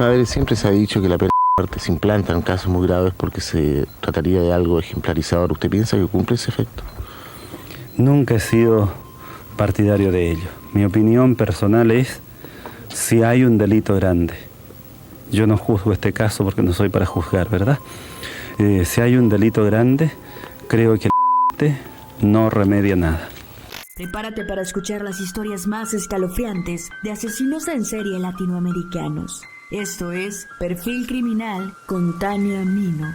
A ver, siempre se ha dicho que la pena de muerte se implanta en casos muy graves porque se trataría de algo ejemplarizador. ¿Usted piensa que cumple ese efecto? Nunca he sido partidario de ello. Mi opinión personal es si hay un delito grande. Yo no juzgo este caso porque no soy para juzgar, ¿verdad? Si hay un delito grande, creo que no remedia nada. Prepárate para escuchar las historias más escalofriantes de asesinos en serie latinoamericanos. Esto es Perfil Criminal con Tania Mino.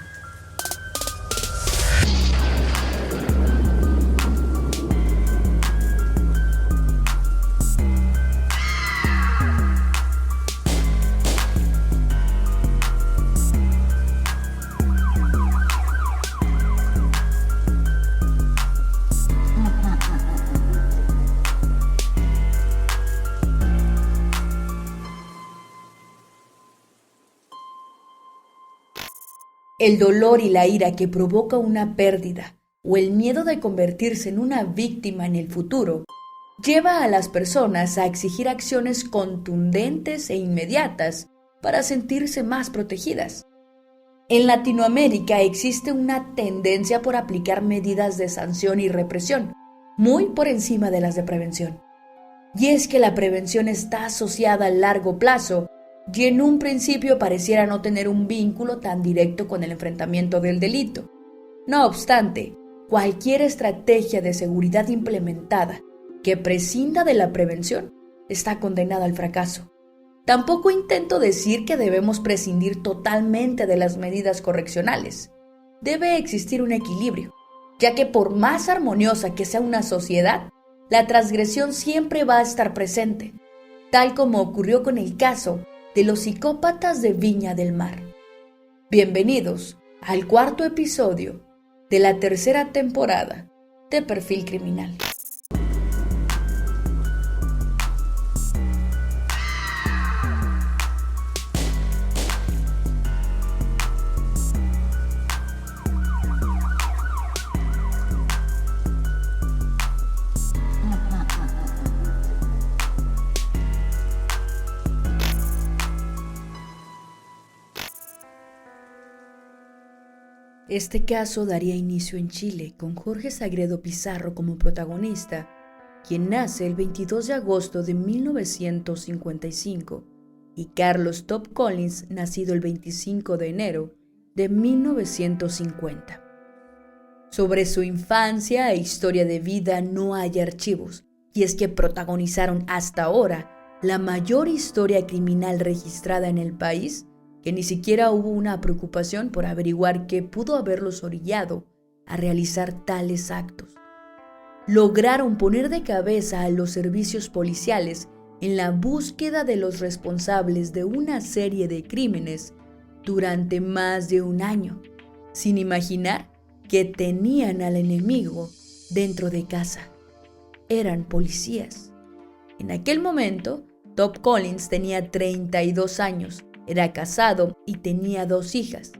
El dolor y la ira que provoca una pérdida o el miedo de convertirse en una víctima en el futuro lleva a las personas a exigir acciones contundentes e inmediatas para sentirse más protegidas. En Latinoamérica existe una tendencia por aplicar medidas de sanción y represión, muy por encima de las de prevención. Y es que la prevención está asociada a largo plazo y en un principio pareciera no tener un vínculo tan directo con el enfrentamiento del delito. No obstante, cualquier estrategia de seguridad implementada que prescinda de la prevención está condenada al fracaso. Tampoco intento decir que debemos prescindir totalmente de las medidas correccionales. Debe existir un equilibrio, ya que por más armoniosa que sea una sociedad, la transgresión siempre va a estar presente, tal como ocurrió con el caso de los psicópatas de Viña del Mar. Bienvenidos al cuarto episodio de la tercera temporada de Perfil Criminal. Este caso daría inicio en Chile con Jorge Sagredo Pizarro como protagonista, quien nace el 22 de agosto de 1955, y Carlos Top Collins, nacido el 25 de enero de 1950. Sobre su infancia e historia de vida no hay archivos, y es que protagonizaron hasta ahora la mayor historia criminal registrada en el país, que ni siquiera hubo una preocupación por averiguar qué pudo haberlos orillado a realizar tales actos. Lograron poner de cabeza a los servicios policiales en la búsqueda de los responsables de una serie de crímenes durante más de un año, sin imaginar que tenían al enemigo dentro de casa. Eran policías. En aquel momento, Top Collins tenía 32 años, era casado y tenía 2 hijas.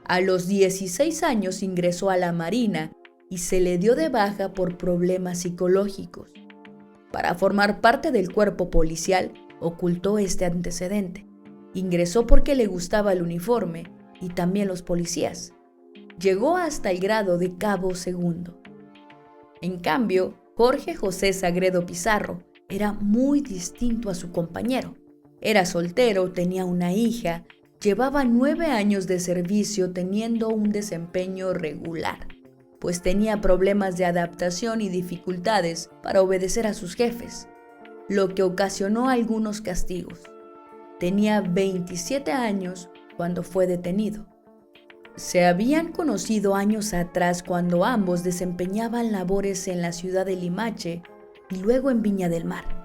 A los 16 años ingresó a la Marina y se le dio de baja por problemas psicológicos. Para formar parte del cuerpo policial, ocultó este antecedente. Ingresó porque le gustaba el uniforme y también los policías. Llegó hasta el grado de cabo segundo. En cambio, Jorge José Sagredo Pizarro era muy distinto a su compañero. Era soltero, tenía una hija, llevaba 9 años de servicio teniendo un desempeño regular, pues tenía problemas de adaptación y dificultades para obedecer a sus jefes, lo que ocasionó algunos castigos. Tenía 27 años cuando fue detenido. Se habían conocido años atrás cuando ambos desempeñaban labores en la ciudad de Limache y luego en Viña del Mar.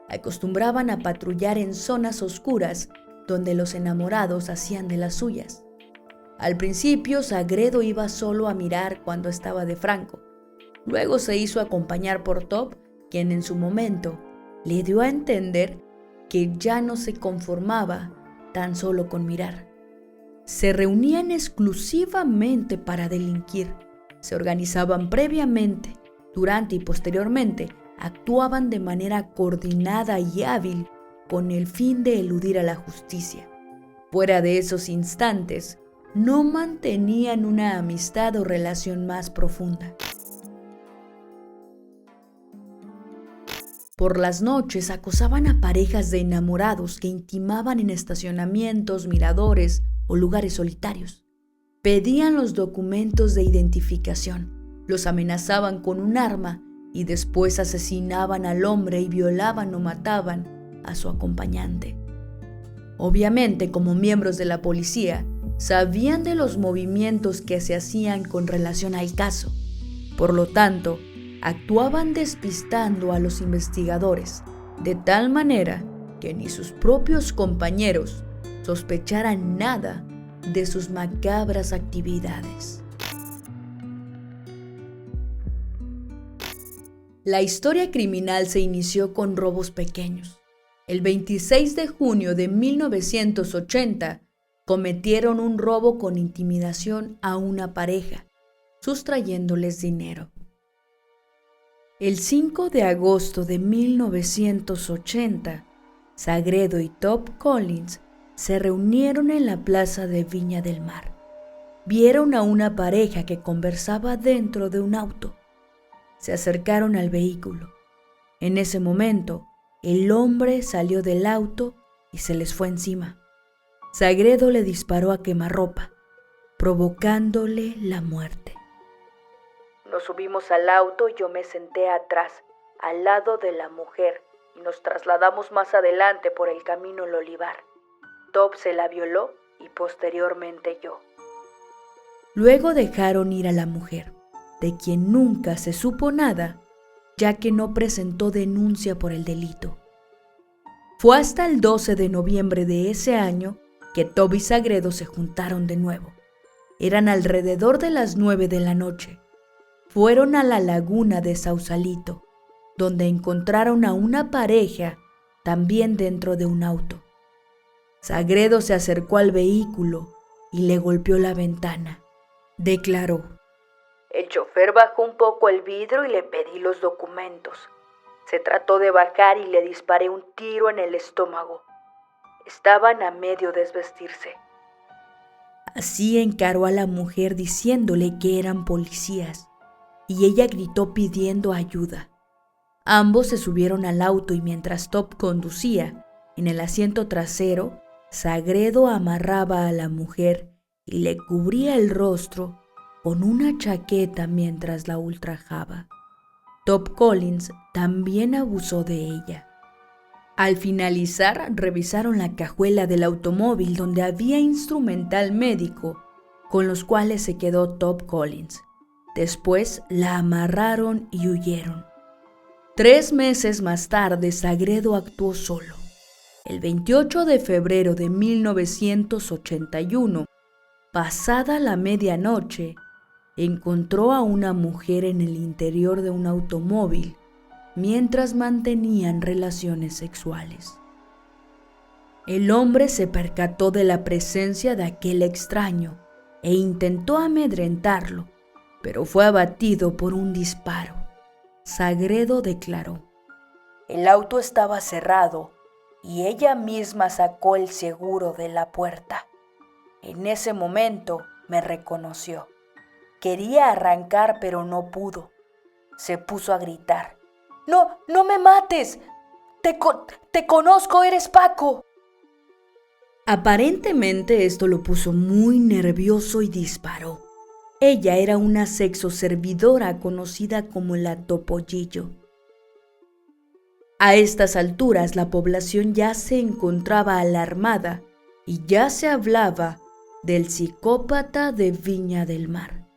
Acostumbraban a patrullar en zonas oscuras donde los enamorados hacían de las suyas. Al principio, Sagredo iba solo a mirar cuando estaba de franco. Luego se hizo acompañar por Top, quien en su momento le dio a entender que ya no se conformaba tan solo con mirar. Se reunían exclusivamente para delinquir. Se organizaban previamente, durante y posteriormente. Actuaban de manera coordinada y hábil con el fin de eludir a la justicia. Fuera de esos instantes, no mantenían una amistad o relación más profunda. Por las noches acosaban a parejas de enamorados que intimaban en estacionamientos, miradores o lugares solitarios. Pedían los documentos de identificación, los amenazaban con un arma y después asesinaban al hombre y violaban o mataban a su acompañante. Obviamente, como miembros de la policía, sabían de los movimientos que se hacían con relación al caso. Por lo tanto, actuaban despistando a los investigadores, de tal manera que ni sus propios compañeros sospecharan nada de sus macabras actividades. La historia criminal se inició con robos pequeños. El 26 de junio de 1980, cometieron un robo con intimidación a una pareja, sustrayéndoles dinero. El 5 de agosto de 1980, Sagredo y Top Collins se reunieron en la plaza de Viña del Mar. Vieron a una pareja que conversaba dentro de un auto. Se acercaron al vehículo. En ese momento, el hombre salió del auto y se les fue encima. Sagredo le disparó a quemarropa, provocándole la muerte. Nos subimos al auto y yo me senté atrás, al lado de la mujer, y nos trasladamos más adelante por el camino El Olivar. Top se la violó y posteriormente yo. Luego dejaron ir a la mujer, de quien nunca se supo nada, ya que no presentó denuncia por el delito. Fue hasta el 12 de noviembre de ese año que Top y Sagredo se juntaron de nuevo. Eran alrededor de las 9 de la noche. Fueron a la laguna de Sausalito, donde encontraron a una pareja también dentro de un auto. Sagredo se acercó al vehículo y le golpeó la ventana. Declaró: el chofer bajó un poco el vidrio y le pedí los documentos. Se trató de bajar y le disparé un tiro en el estómago. Estaban a medio desvestirse. Así encaró a la mujer diciéndole que eran policías, y ella gritó pidiendo ayuda. Ambos se subieron al auto y mientras Top conducía, en el asiento trasero, Sagredo amarraba a la mujer y le cubría el rostro con una chaqueta mientras la ultrajaba. Top Collins también abusó de ella. Al finalizar, revisaron la cajuela del automóvil donde había instrumental médico con los cuales se quedó Top Collins. Después la amarraron y huyeron. 3 meses más tarde, Sagredo actuó solo. El 28 de febrero de 1981, pasada la medianoche, encontró a una mujer en el interior de un automóvil mientras mantenían relaciones sexuales. El hombre se percató de la presencia de aquel extraño e intentó amedrentarlo, pero fue abatido por un disparo. Sagredo declaró: el auto estaba cerrado y ella misma sacó el seguro de la puerta. En ese momento me reconoció. Quería arrancar, pero no pudo. Se puso a gritar: ¡No, no me mates! ¡Te conozco, eres Paco! Aparentemente esto lo puso muy nervioso y disparó. Ella era una sexoservidora conocida como la Topollillo. A estas alturas la población ya se encontraba alarmada y ya se hablaba del psicópata de Viña del Mar.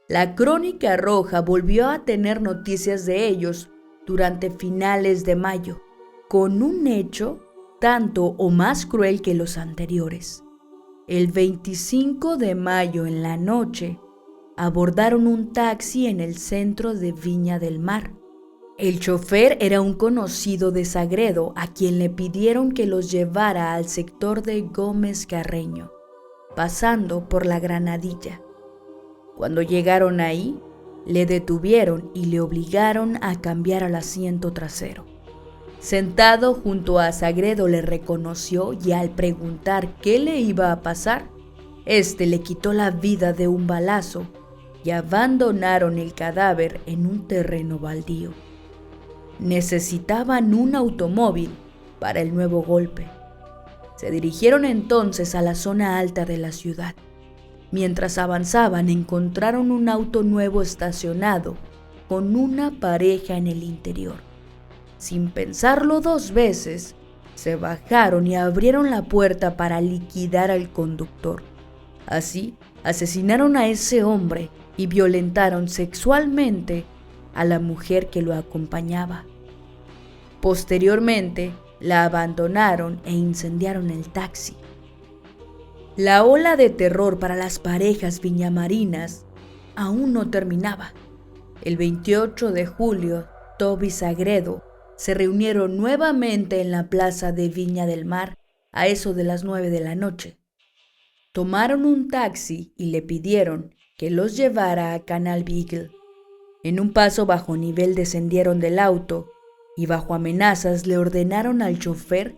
La Crónica Roja volvió a tener noticias de ellos durante finales de mayo, con un hecho tanto o más cruel que los anteriores. El 25 de mayo en la noche, abordaron un taxi en el centro de Viña del Mar. El chofer era un conocido de Sagredo a quien le pidieron que los llevara al sector de Gómez Carreño, pasando por la Granadilla. Cuando llegaron ahí, le detuvieron y le obligaron a cambiar al asiento trasero. Sentado junto a Sagredo le reconoció y al preguntar qué le iba a pasar, este le quitó la vida de un balazo y abandonaron el cadáver en un terreno baldío. Necesitaban un automóvil para el nuevo golpe. Se dirigieron entonces a la zona alta de la ciudad. Mientras avanzaban, encontraron un auto nuevo estacionado con una pareja en el interior. Sin pensarlo dos veces, se bajaron y abrieron la puerta para liquidar al conductor. Así, asesinaron a ese hombre y violentaron sexualmente a la mujer que lo acompañaba. Posteriormente, la abandonaron e incendiaron el taxi. La ola de terror para las parejas viñamarinas aún no terminaba. El 28 de julio, Top y Sagredo se reunieron nuevamente en la plaza de Viña del Mar a eso de las 9 de la noche. Tomaron un taxi y le pidieron que los llevara a Canal Beagle. En un paso bajo nivel descendieron del auto y bajo amenazas le ordenaron al chofer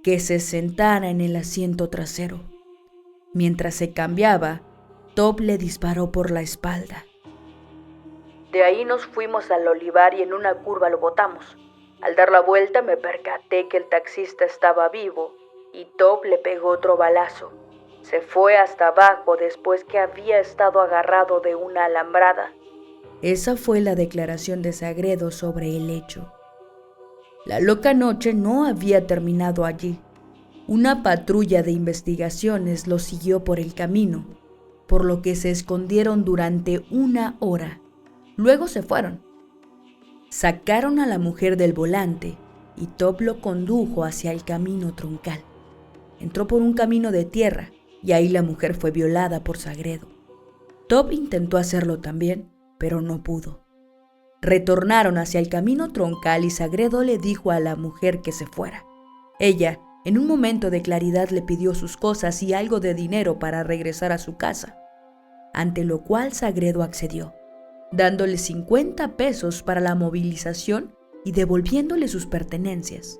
que se sentara en el asiento trasero. Mientras se cambiaba, Top le disparó por la espalda. De ahí nos fuimos al olivar y en una curva lo botamos. Al dar la vuelta me percaté que el taxista estaba vivo y Top le pegó otro balazo. Se fue hasta abajo después que había estado agarrado de una alambrada. Esa fue la declaración de Sagredo sobre el hecho. La loca noche no había terminado allí. Una patrulla de investigaciones los siguió por el camino, por lo que se escondieron durante 1 hora. Luego se fueron. Sacaron a la mujer del volante y Top lo condujo hacia el camino troncal. Entró por un camino de tierra y ahí la mujer fue violada por Sagredo. Top intentó hacerlo también, pero no pudo. Retornaron hacia el camino troncal y Sagredo le dijo a la mujer que se fuera. Ella, en un momento de claridad, le pidió sus cosas y algo de dinero para regresar a su casa, ante lo cual Sagredo accedió, dándole 50 pesos para la movilización y devolviéndole sus pertenencias.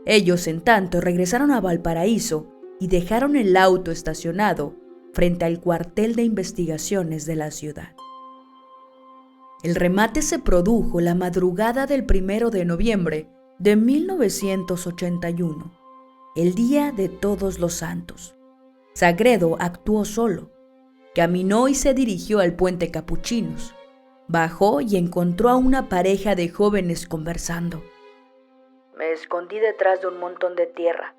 Ellos, en tanto, regresaron a Valparaíso y dejaron el auto estacionado frente al cuartel de investigaciones de la ciudad. El remate se produjo la madrugada del 1 de noviembre de 1981, el día de Todos los Santos. Sagredo actuó solo. Caminó y se dirigió al puente Capuchinos. Bajó y encontró a una pareja de jóvenes conversando. Me escondí detrás de un montón de tierra.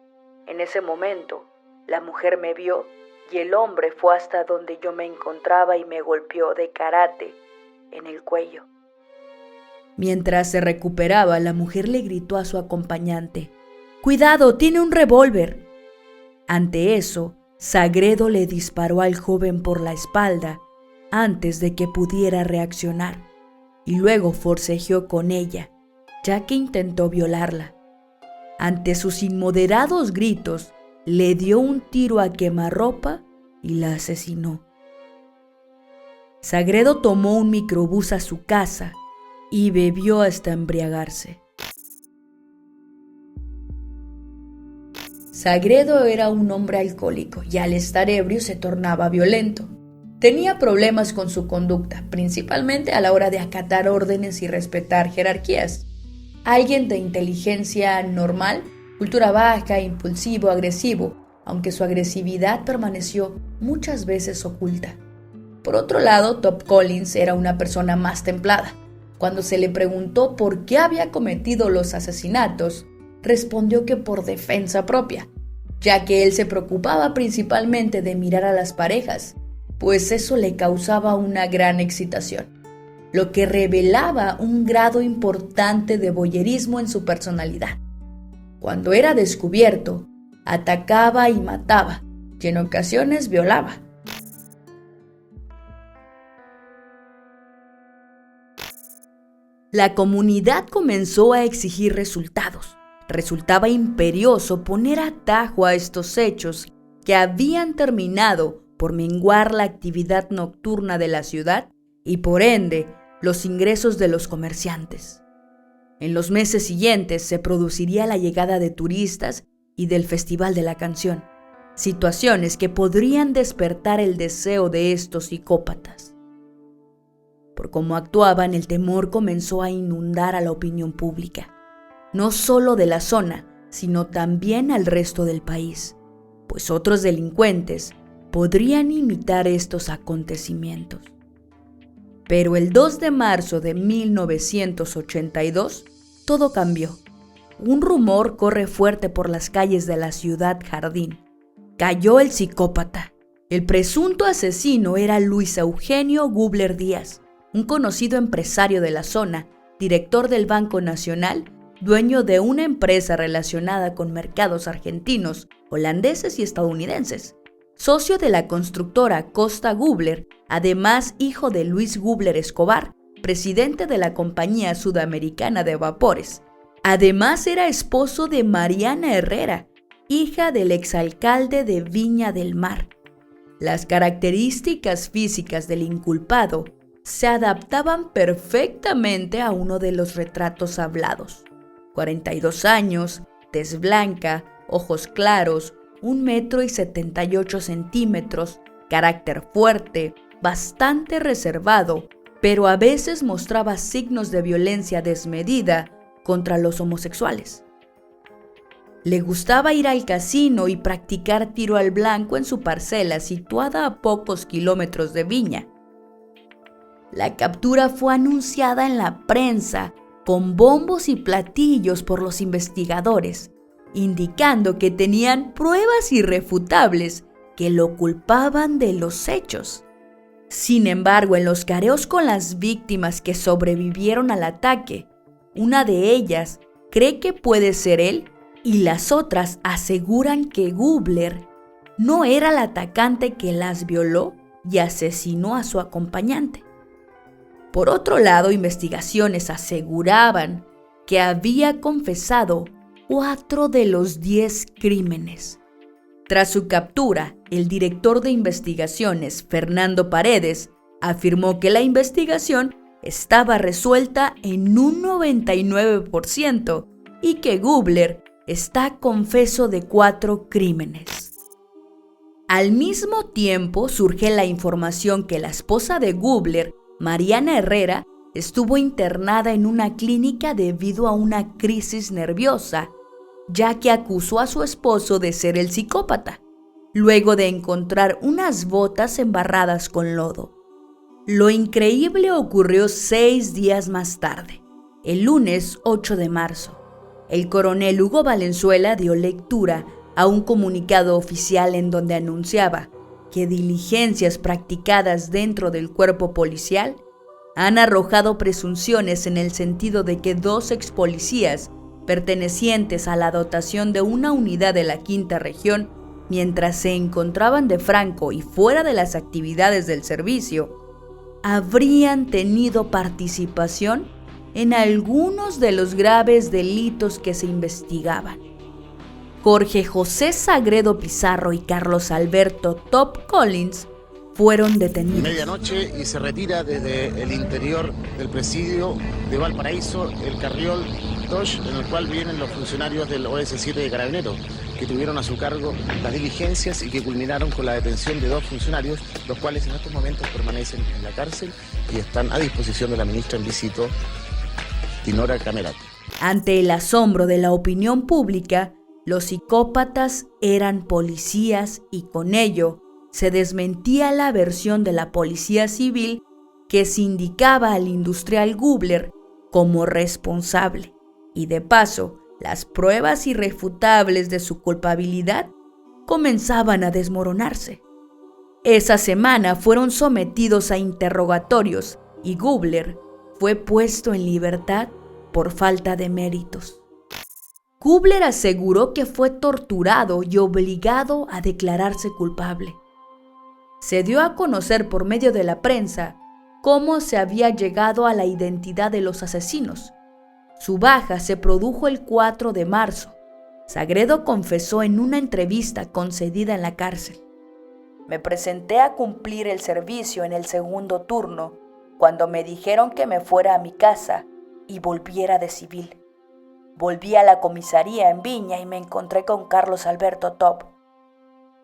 En ese momento, la mujer me vio y el hombre fue hasta donde yo me encontraba y me golpeó de karate en el cuello. Mientras se recuperaba, la mujer le gritó a su acompañante: ¡Cuidado, tiene un revólver! Ante eso, Sagredo le disparó al joven por la espalda antes de que pudiera reaccionar y luego forcejeó con ella, ya que intentó violarla. Ante sus inmoderados gritos, le dio un tiro a quemarropa y la asesinó. Sagredo tomó un microbús a su casa y bebió hasta embriagarse. Sagredo era un hombre alcohólico y al estar ebrio se tornaba violento. Tenía problemas con su conducta, principalmente a la hora de acatar órdenes y respetar jerarquías. Alguien de inteligencia normal, cultura baja, impulsivo, agresivo, aunque su agresividad permaneció muchas veces oculta. Por otro lado, Top Collins era una persona más templada. Cuando se le preguntó por qué había cometido los asesinatos, respondió que por defensa propia, ya que él se preocupaba principalmente de mirar a las parejas, pues eso le causaba una gran excitación, lo que revelaba un grado importante de voyerismo en su personalidad. Cuando era descubierto, atacaba y mataba, y en ocasiones violaba. La comunidad comenzó a exigir resultados. Resultaba imperioso poner atajo a estos hechos que habían terminado por menguar la actividad nocturna de la ciudad y por ende los ingresos de los comerciantes. En los meses siguientes se produciría la llegada de turistas y del Festival de la Canción, situaciones que podrían despertar el deseo de estos psicópatas. Por cómo actuaban, el temor comenzó a inundar a la opinión pública, no solo de la zona, sino también al resto del país, pues otros delincuentes podrían imitar estos acontecimientos. Pero el 2 de marzo de 1982, todo cambió. Un rumor corre fuerte por las calles de la ciudad Jardín. Cayó el psicópata. El presunto asesino era Luis Eugenio Gubler Díaz, un conocido empresario de la zona, director del Banco Nacional, dueño de una empresa relacionada con mercados argentinos, holandeses y estadounidenses, socio de la constructora Costa Gubler, además hijo de Luis Gubler Escobar, presidente de la Compañía Sudamericana de Vapores. Además era esposo de Mariana Herrera, hija del exalcalde de Viña del Mar. Las características físicas del inculpado se adaptaban perfectamente a uno de los retratos hablados. 42 años, tez blanca, ojos claros, 1,78 m, carácter fuerte, bastante reservado, pero a veces mostraba signos de violencia desmedida contra los homosexuales. Le gustaba ir al casino y practicar tiro al blanco en su parcela situada a pocos kilómetros de Viña. La captura fue anunciada en la prensa con bombos y platillos por los investigadores, indicando que tenían pruebas irrefutables que lo culpaban de los hechos. Sin embargo, en los careos con las víctimas que sobrevivieron al ataque, una de ellas cree que puede ser él y las otras aseguran que Gubler no era el atacante que las violó y asesinó a su acompañante. Por otro lado, investigaciones aseguraban que había confesado 4 de los 10 crímenes. Tras su captura, el director de investigaciones, Fernando Paredes, afirmó que la investigación estaba resuelta en un 99% y que Gubler está confeso de 4 crímenes. Al mismo tiempo surge la información que la esposa de Gubler, Mariana Herrera, estuvo internada en una clínica debido a una crisis nerviosa, ya que acusó a su esposo de ser el psicópata, luego de encontrar unas botas embarradas con lodo. Lo increíble ocurrió 6 días más tarde, el lunes 8 de marzo. El coronel Hugo Valenzuela dio lectura a un comunicado oficial en donde anunciaba que diligencias practicadas dentro del cuerpo policial han arrojado presunciones en el sentido de que 2 expolicías pertenecientes a la dotación de una unidad de la Quinta Región, mientras se encontraban de franco y fuera de las actividades del servicio, habrían tenido participación en algunos de los graves delitos que se investigaban. Jorge José Sagredo Pizarro y Carlos Alberto Top Collins fueron detenidos. Medianoche y se retira desde el interior del presidio de Valparaíso el carriol Dodge en el cual vienen los funcionarios del OS7 de Carabineros, que tuvieron a su cargo las diligencias y que culminaron con la detención de 2 funcionarios, los cuales en estos momentos permanecen en la cárcel y están a disposición de la ministra en visita, Dinora Camerata. Ante el asombro de la opinión pública, los psicópatas eran policías y con ello se desmentía la versión de la policía civil que sindicaba al industrial Gubler como responsable. Y de paso, las pruebas irrefutables de su culpabilidad comenzaban a desmoronarse. Esa semana fueron sometidos a interrogatorios y Gubler fue puesto en libertad por falta de méritos. Gubler aseguró que fue torturado y obligado a declararse culpable. Se dio a conocer por medio de la prensa cómo se había llegado a la identidad de los asesinos. Su baja se produjo el 4 de marzo. Sagredo confesó en una entrevista concedida en la cárcel: "Me presenté a cumplir el servicio en el segundo turno cuando me dijeron que me fuera a mi casa y volviera de civil. Volví a la comisaría en Viña y me encontré con Carlos Alberto Top.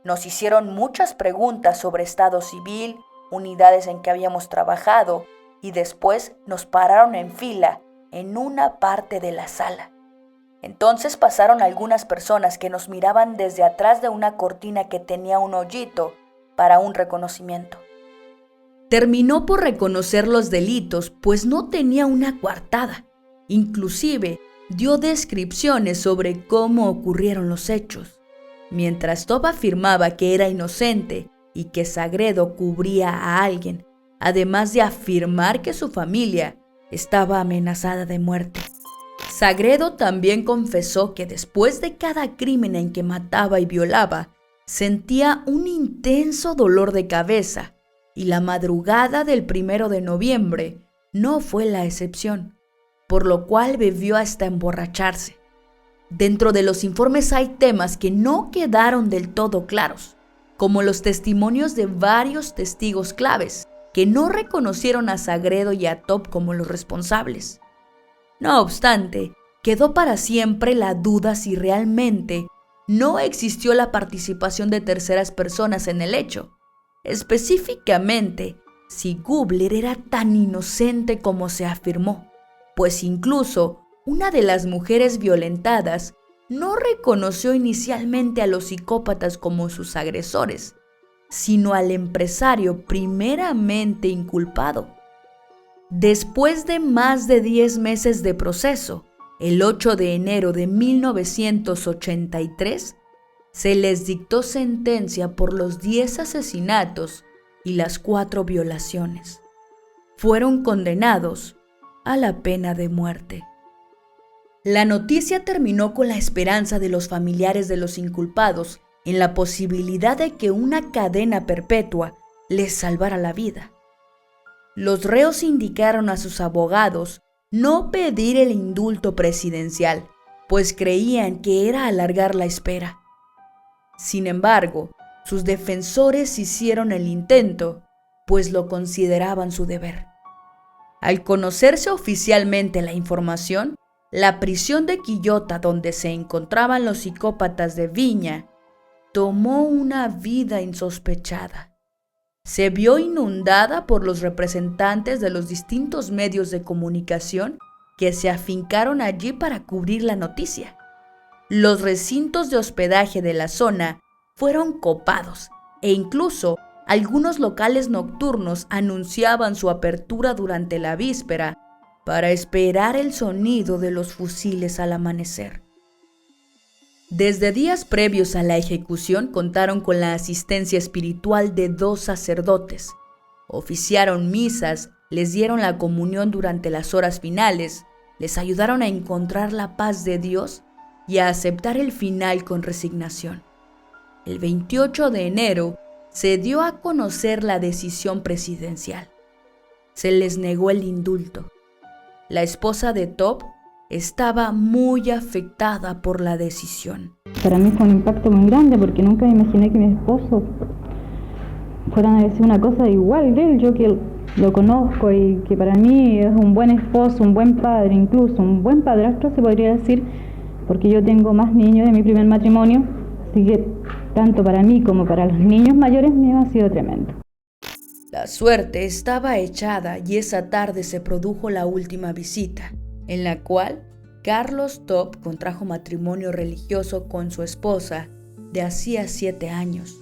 Nos hicieron muchas preguntas sobre estado civil, unidades en que habíamos trabajado, y después nos pararon en fila en una parte de la sala. Entonces pasaron algunas personas que nos miraban desde atrás de una cortina que tenía un hoyito para un reconocimiento. Terminó por reconocer los delitos, pues no tenía una coartada. Inclusive dio descripciones sobre cómo ocurrieron los hechos. Mientras Top afirmaba que era inocente y que Sagredo cubría a alguien, además de afirmar que su familia estaba amenazada de muerte. Sagredo también confesó que después de cada crimen en que mataba y violaba, sentía un intenso dolor de cabeza, y la madrugada del 1 de noviembre no fue la excepción, por lo cual bebió hasta emborracharse. Dentro de los informes hay temas que no quedaron del todo claros, como los testimonios de varios testigos claves que no reconocieron a Sagredo y a Top como los responsables. No obstante, quedó para siempre la duda si realmente no existió la participación de terceras personas en el hecho, específicamente si Gubler era tan inocente como se afirmó, pues incluso una de las mujeres violentadas no reconoció inicialmente a los psicópatas como sus agresores, sino al empresario primeramente inculpado. Después de más de 10 meses de proceso, el 8 de enero de 1983, se les dictó sentencia por los 10 asesinatos y las 4 violaciones. Fueron condenados a la pena de muerte. La noticia terminó con la esperanza de los familiares de los inculpados en la posibilidad de que una cadena perpetua les salvara la vida. Los reos indicaron a sus abogados no pedir el indulto presidencial, pues creían que era alargar la espera. Sin embargo, sus defensores hicieron el intento, pues lo consideraban su deber. Al conocerse oficialmente la información, la prisión de Quillota, donde se encontraban los psicópatas de Viña, tomó una vida insospechada. Se vio inundada por los representantes de los distintos medios de comunicación que se afincaron allí para cubrir la noticia. Los recintos de hospedaje de la zona fueron copados e incluso algunos locales nocturnos anunciaban su apertura durante la víspera para esperar el sonido de los fusiles al amanecer. Desde días previos a la ejecución contaron con la asistencia espiritual de 2 sacerdotes. Oficiaron misas, les dieron la comunión durante las horas finales, les ayudaron a encontrar la paz de Dios y a aceptar el final con resignación. El 28 de enero se dio a conocer la decisión presidencial. Se les negó el indulto. La esposa de Top estaba muy afectada por la decisión. Para mí fue un impacto muy grande porque nunca me imaginé que mi esposo fuera a decir una cosa igual de él, yo que lo conozco y que para mí es un buen esposo, un buen padre, incluso un buen padrastro se podría decir, porque yo tengo más niños de mi primer matrimonio, así que tanto para mí como para los niños mayores míos ha sido tremendo. La suerte estaba echada y esa tarde se produjo la última visita, en la cual Carlos Top contrajo matrimonio religioso con su esposa de hacía 7 años.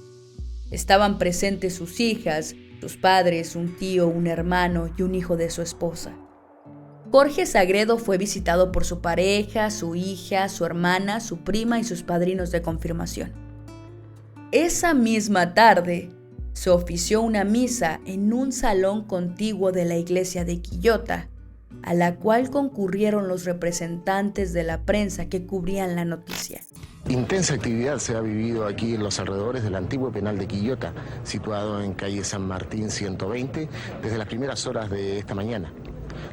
Estaban presentes sus hijas, sus padres, un tío, un hermano y un hijo de su esposa. Jorge Sagredo fue visitado por su pareja, su hija, su hermana, su prima y sus padrinos de confirmación. Esa misma tarde se ofició una misa en un salón contiguo de la iglesia de Quillota, a la cual concurrieron los representantes de la prensa que cubrían la noticia. Intensa actividad se ha vivido aquí en los alrededores del antiguo penal de Quillota, situado en calle San Martín 120, desde las primeras horas de esta mañana.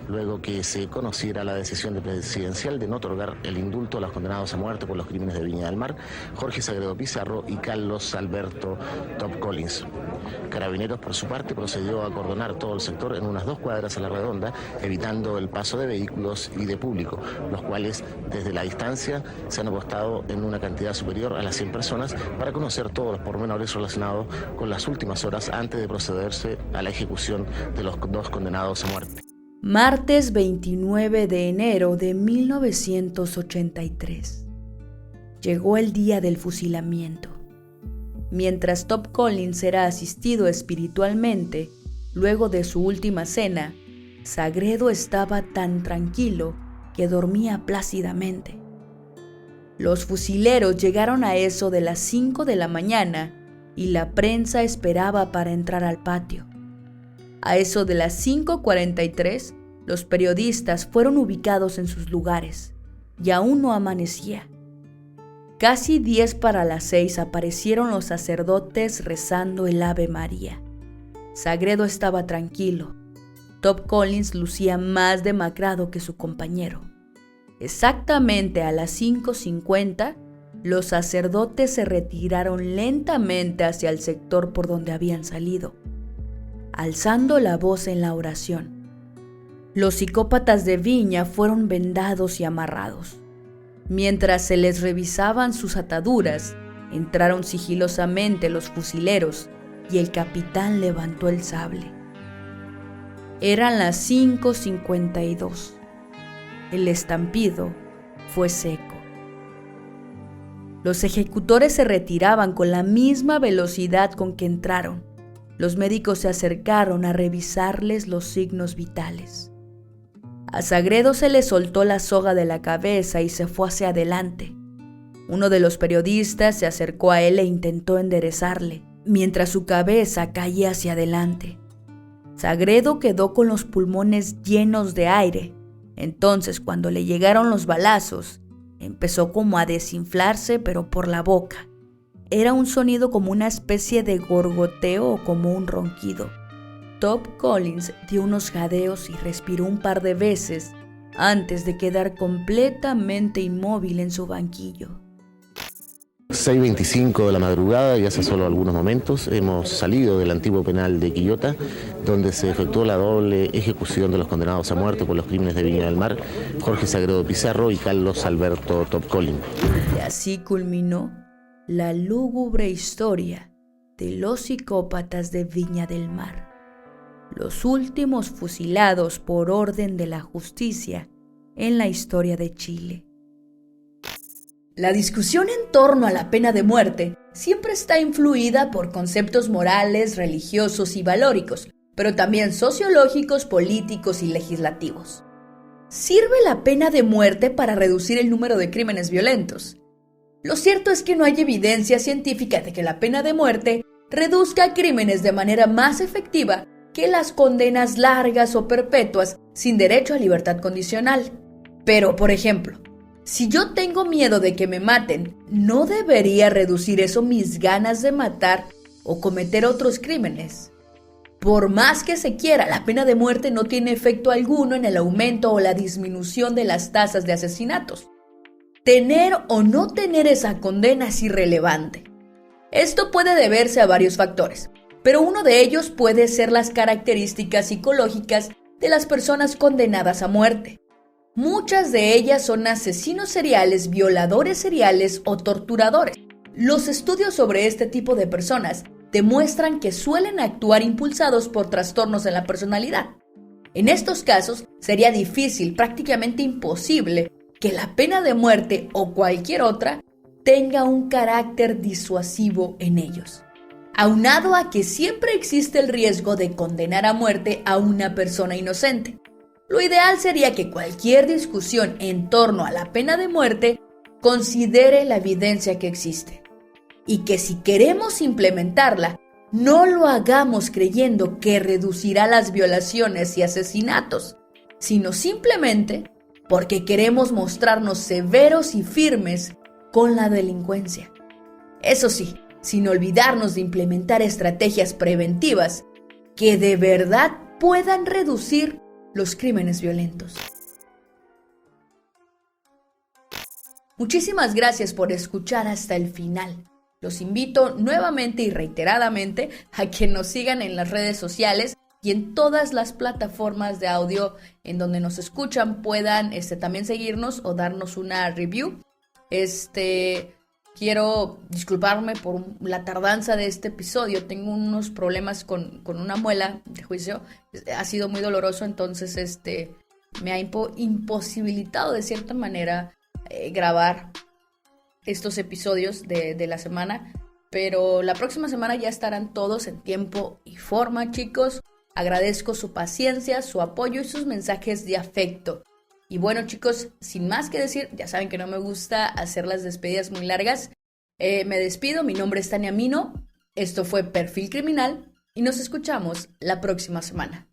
luego que se conociera la decisión presidencial de no otorgar el indulto a los condenados a muerte por los crímenes de Viña del Mar, Jorge Sagredo Pizarro y Carlos Alberto Top Collins. Carabineros, por su parte, procedió a acordonar todo el sector en unas 2 cuadras a la redonda, evitando el paso de vehículos y de público, los cuales desde la distancia se han apostado en una cantidad superior a las 100 personas para conocer todos los pormenores relacionados con las últimas horas antes de procederse a la ejecución de los 2 condenados a muerte. Martes 29 de enero de 1983. Llegó el día del fusilamiento. Mientras Top Collins era asistido espiritualmente, luego de su última cena, Sagredo estaba tan tranquilo que dormía plácidamente. Los fusileros llegaron a eso de las 5 de la mañana y la prensa esperaba para entrar al patio. A eso de las 5:43, los periodistas fueron ubicados en sus lugares y aún no amanecía. Casi 10 para las 6 aparecieron los sacerdotes rezando el Ave María. Sagredo estaba tranquilo. Top Collins lucía más demacrado que su compañero. Exactamente a las 5:50, los sacerdotes se retiraron lentamente hacia el sector por donde habían salido, alzando la voz en la oración. Los psicópatas de Viña fueron vendados y amarrados. Mientras se les revisaban sus ataduras, entraron sigilosamente los fusileros y el capitán levantó el sable. Eran las 5:52. El estampido fue seco. Los ejecutores se retiraban con la misma velocidad con que entraron. Los médicos se acercaron a revisarles los signos vitales. A Sagredo se le soltó la soga de la cabeza y se fue hacia adelante. Uno de los periodistas se acercó a él e intentó enderezarle, mientras su cabeza caía hacia adelante. Sagredo quedó con los pulmones llenos de aire. Entonces, cuando le llegaron los balazos, empezó como a desinflarse, pero por la boca. Era un sonido como una especie de gorgoteo o como un ronquido. Top Collins dio unos jadeos y respiró un par de veces antes de quedar completamente inmóvil en su banquillo. 6:25 de la madrugada y hace solo algunos momentos hemos salido del antiguo penal de Quillota, donde se efectuó la doble ejecución de los condenados a muerte por los crímenes de Viña del Mar, Jorge Sagredo Pizarro y Carlos Alberto Top Collins. Y así culminó la lúgubre historia de los psicópatas de Viña del Mar, los últimos fusilados por orden de la justicia en la historia de Chile. La discusión en torno a la pena de muerte siempre está influida por conceptos morales, religiosos y valóricos, pero también sociológicos, políticos y legislativos. ¿Sirve la pena de muerte para reducir el número de crímenes violentos? Lo cierto es que no hay evidencia científica de que la pena de muerte reduzca crímenes de manera más efectiva que las condenas largas o perpetuas sin derecho a libertad condicional. Pero, por ejemplo, si yo tengo miedo de que me maten, ¿no debería reducir eso mis ganas de matar o cometer otros crímenes? Por más que se quiera, la pena de muerte no tiene efecto alguno en el aumento o la disminución de las tasas de asesinatos. Tener o no tener esa condena es irrelevante. Esto puede deberse a varios factores, pero uno de ellos puede ser las características psicológicas de las personas condenadas a muerte. Muchas de ellas son asesinos seriales, violadores seriales o torturadores. Los estudios sobre este tipo de personas demuestran que suelen actuar impulsados por trastornos en la personalidad. En estos casos, sería difícil, prácticamente imposible, que la pena de muerte o cualquier otra tenga un carácter disuasivo en ellos. Aunado a que siempre existe el riesgo de condenar a muerte a una persona inocente. Lo ideal sería que cualquier discusión en torno a la pena de muerte considere la evidencia que existe. Y que si queremos implementarla, no lo hagamos creyendo que reducirá las violaciones y asesinatos, sino simplemente porque queremos mostrarnos severos y firmes con la delincuencia. Eso sí, sin olvidarnos de implementar estrategias preventivas que de verdad puedan reducir los crímenes violentos. Muchísimas gracias por escuchar hasta el final. Los invito nuevamente y reiteradamente a que nos sigan en las redes sociales y en todas las plataformas de audio en donde nos escuchan puedan también seguirnos o darnos una review. Quiero disculparme por la tardanza de este episodio. Tengo unos problemas con una muela de juicio. Ha sido muy doloroso, entonces me ha imposibilitado de cierta manera grabar estos episodios de la semana. Pero la próxima semana ya estarán todos en tiempo y forma, chicos. Agradezco su paciencia, su apoyo y sus mensajes de afecto. Y bueno, chicos, sin más que decir, ya saben que no me gusta hacer las despedidas muy largas. Me despido, mi nombre es Tania Mino, esto fue Perfil Criminal y nos escuchamos la próxima semana.